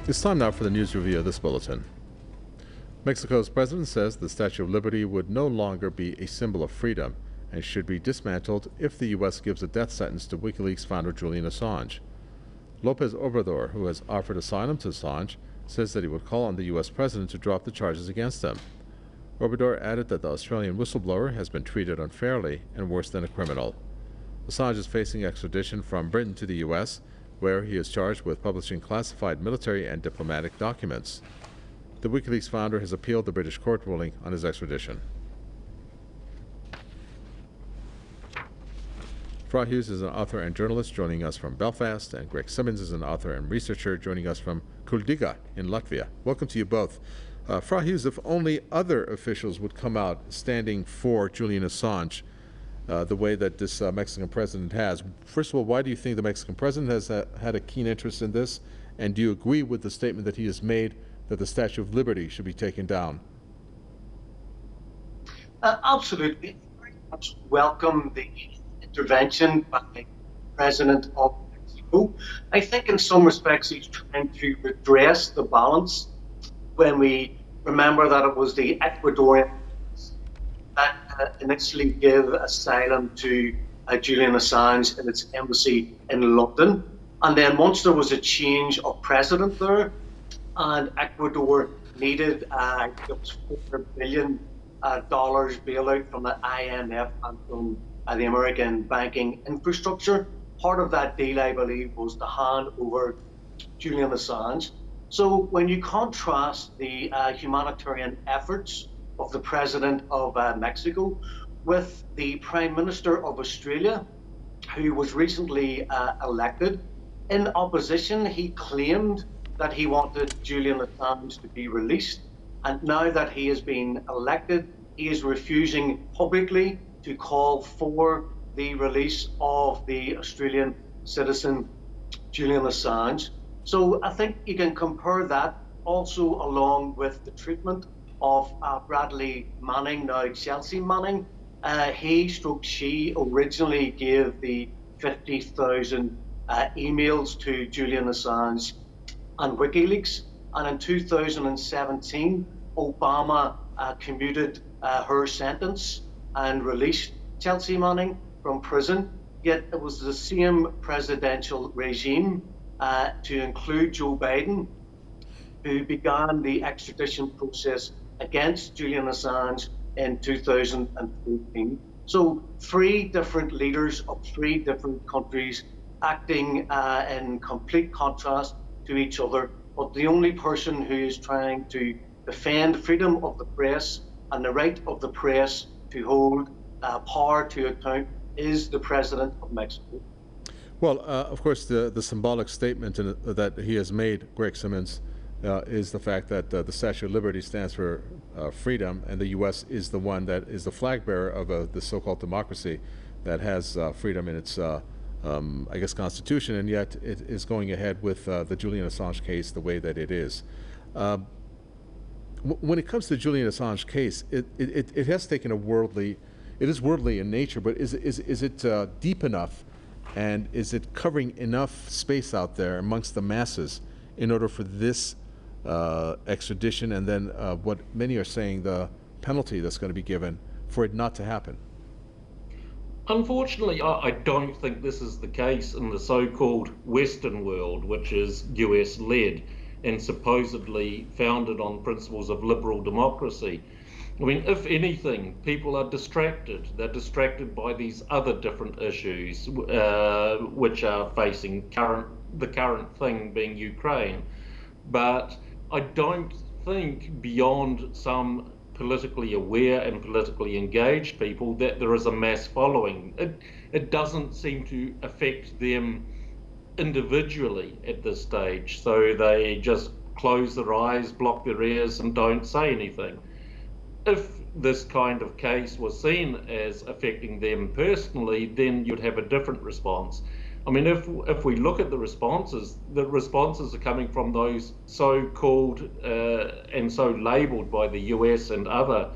It's time now for the news review of this bulletin. Mexico's president says the Statue of Liberty would no longer be a symbol of freedom and should be dismantled if the U.S. gives a death sentence to WikiLeaks founder Julian Assange. Lopez Obrador, who has offered asylum to Assange, says that he would call on the U.S. president to drop the charges against him. Obrador added that the Australian whistleblower has been treated unfairly and worse than a criminal. Assange is facing extradition from Britain to the U.S., where he is charged with publishing classified military and diplomatic documents. The WikiLeaks founder has appealed the British court ruling on his extradition. Fra Hughes is an author and journalist joining us from Belfast, and Greg Simmons is an author and researcher joining us from Kuldiga in Latvia. Welcome to you both. Fra Hughes, if only other officials would come out standing for Julian Assange the way that this Mexican president has. First of all, why do you think the Mexican president has had a keen interest in this? And do you agree with the statement that he has made that the Statue of Liberty should be taken down? Absolutely. Very much welcome the intervention by the President of Mexico. I think in some respects he's trying to redress the balance when we remember that it was the Ecuadorian that initially gave asylum to Julian Assange in its embassy in London. And then once there was a change of president there, and Ecuador needed $4 billion bailout from the IMF and from the American banking infrastructure, part of that deal, I believe, was to hand over Julian Assange. So when you contrast the humanitarian efforts of the President of Mexico with the Prime Minister of Australia, who was recently elected, in opposition, he claimed that he wanted Julian Assange to be released. And now that he has been elected, he is refusing publicly to call for the release of the Australian citizen, Julian Assange. So I think you can compare that also along with the treatment of Bradley Manning, now Chelsea Manning. She originally gave the 50,000 emails to Julian Assange and WikiLeaks. And in 2017, Obama commuted her sentence and released Chelsea Manning from prison. Yet it was the same presidential regime, to include Joe Biden, who began the extradition process against Julian Assange in 2014. So 3 different leaders of 3 different countries acting in complete contrast to each other. But the only person who is trying to defend freedom of the press and the right of the press to hold power to account is the President of Mexico. Well, of course, the symbolic statement that he has made, Greg Simmons, is the fact that the Statue of Liberty stands for freedom, and the U.S. is the one that is the flag bearer of the so-called democracy that has freedom in its, I guess, constitution, and yet it is going ahead with the Julian Assange case the way that it is. When it comes to the Julian Assange case, it has taken it is worldly in nature, but is it deep enough? And is it covering enough space out there amongst the masses in order for this extradition and then what many are saying the penalty that's going to be given for it not to happen? Unfortunately, I don't think this is the case in the so-called Western world, which is US-led and supposedly founded on principles of liberal democracy. I mean, if anything, people are distracted. They're distracted by these other different issues which are facing the current thing being Ukraine. But I don't think beyond some politically aware and politically engaged people that there is a mass following. It doesn't seem to affect them individually at this stage. So they just close their eyes, block their ears and don't say anything. If this kind of case was seen as affecting them personally, then you'd have a different response. I mean, if we look at the responses are coming from those so-called and so labelled by the US and other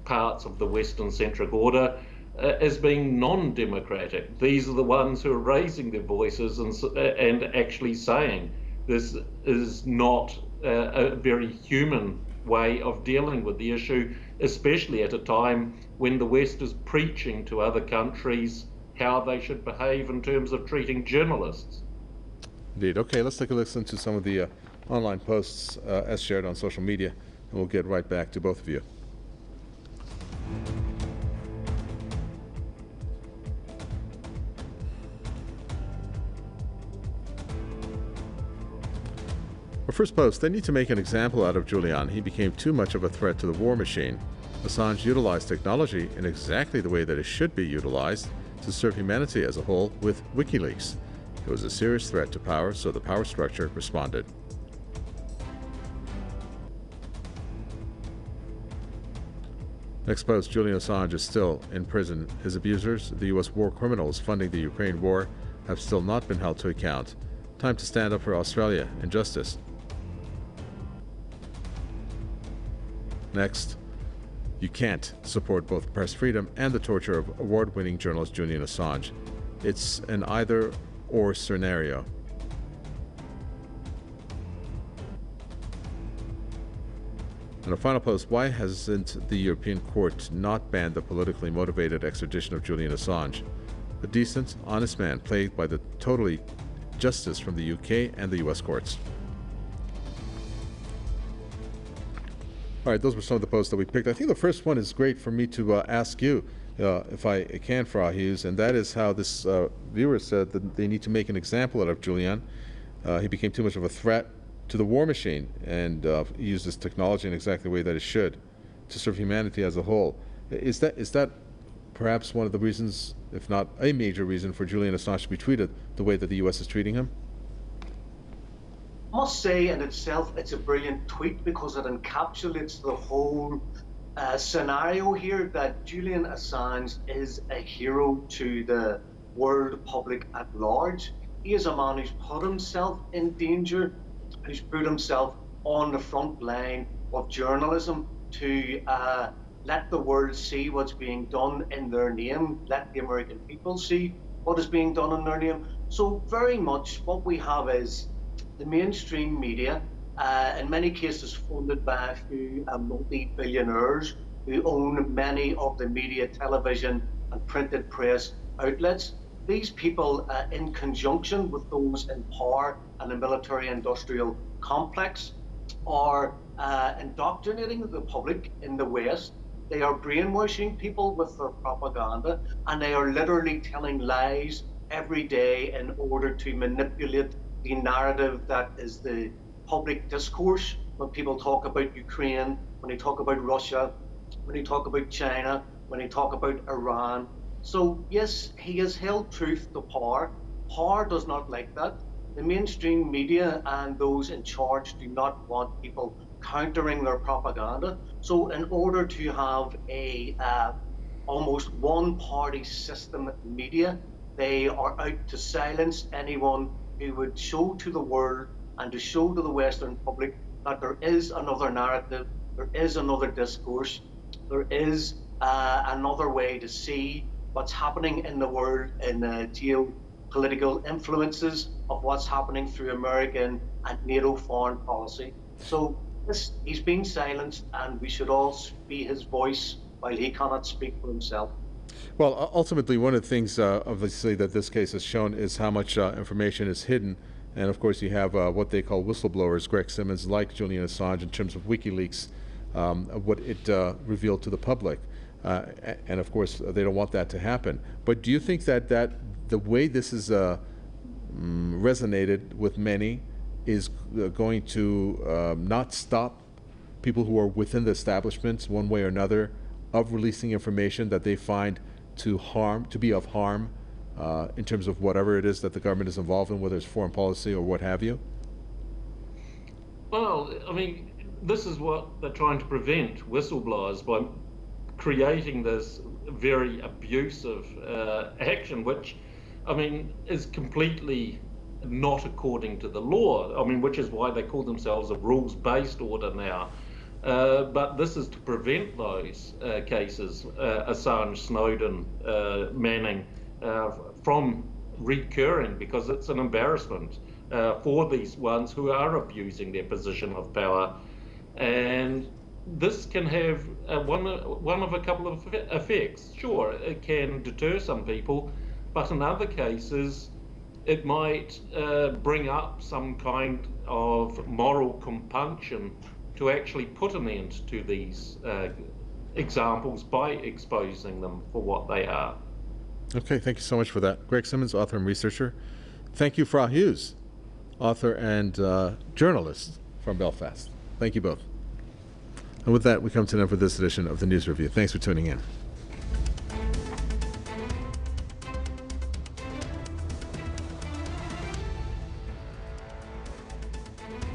parts of the Western-centric order as being non-democratic. These are the ones who are raising their voices and actually saying this is not a very human way of dealing with the issue, especially at a time when the West is preaching to other countries how they should behave in terms of treating journalists. Indeed. Okay, let's take a listen to some of the online posts as shared on social media, and we'll get right back to both of you. Our first post, they need to make an example out of Julian. He became too much of a threat to the war machine. Assange utilized technology in exactly the way that it should be utilized to serve humanity as a whole with WikiLeaks. It was a serious threat to power, so the power structure responded. Next post, Julian Assange is still in prison. His abusers, the U.S. war criminals funding the Ukraine war, have still not been held to account. Time to stand up for Australia and justice. Next, you can't support both press freedom and the torture of award-winning journalist Julian Assange. It's an either-or scenario. And a final post, why hasn't the European Court not banned the politically motivated extradition of Julian Assange? A decent, honest man plagued by the totally justice from the UK and the US courts. All right, those were some of the posts that we picked. I think the first one is great for me to ask you, if I can, Farah Hughes, and that is how this viewer said that they need to make an example out of Julian. He became too much of a threat to the war machine and used this technology in exactly the way that it should to serve humanity as a whole. Is that perhaps one of the reasons, if not a major reason, for Julian Assange to be treated the way that the U.S. is treating him? I must say in itself it's a brilliant tweet because it encapsulates the whole scenario here that Julian Assange is a hero to the world public at large. He is a man who's put himself in danger, who's put himself on the front line of journalism to let the world see what's being done in their name, let the American people see what is being done in their name. So very much what we have is the mainstream media, in many cases funded by a few multi-billionaires who own many of the media, television and printed press outlets. These people, in conjunction with those in power and the military-industrial complex, are indoctrinating the public in the West. They are brainwashing people with their propaganda, and they are literally telling lies every day in order to manipulate the narrative that is the public discourse when people talk about Ukraine, when they talk about Russia, when they talk about China, when they talk about Iran. So yes, he has held truth to power. Power does not like that. The mainstream media and those in charge do not want people countering their propaganda. So in order to have a almost one-party system media, they are out to silence anyone who would show to the world and to show to the Western public that there is another narrative, there is another discourse, there is another way to see what's happening in the world in geopolitical influences of what's happening through American and NATO foreign policy. So he's been silenced, and we should all be his voice while he cannot speak for himself. Well, ultimately, one of the things, obviously, that this case has shown is how much information is hidden. And of course, you have what they call whistleblowers, Greg Simmons, like Julian Assange, in terms of WikiLeaks, what it revealed to the public. And of course, they don't want that to happen. But do you think that the way this is resonated with many is going to not stop people who are within the establishments, one way or another, of releasing information that they find to be of harm in terms of whatever it is that the government is involved in, whether it's foreign policy or what have you? Well, I mean, this is what they're trying to prevent, whistleblowers, by creating this very abusive action, which, I mean, is completely not according to the law. I mean, which is why they call themselves a rules-based order now. But this is to prevent those cases, Assange, Snowden, Manning, from recurring, because it's an embarrassment for these ones who are abusing their position of power. And this can have one of a couple of effects. Sure, it can deter some people, but in other cases, it might bring up some kind of moral compunction to actually put an end to these examples by exposing them for what they are. Okay, thank you so much for that. Greg Simmons, author and researcher. Thank you, Frau Hughes, author and journalist from Belfast. Thank you both. And with that, we come to the end for this edition of the News Review. Thanks for tuning in.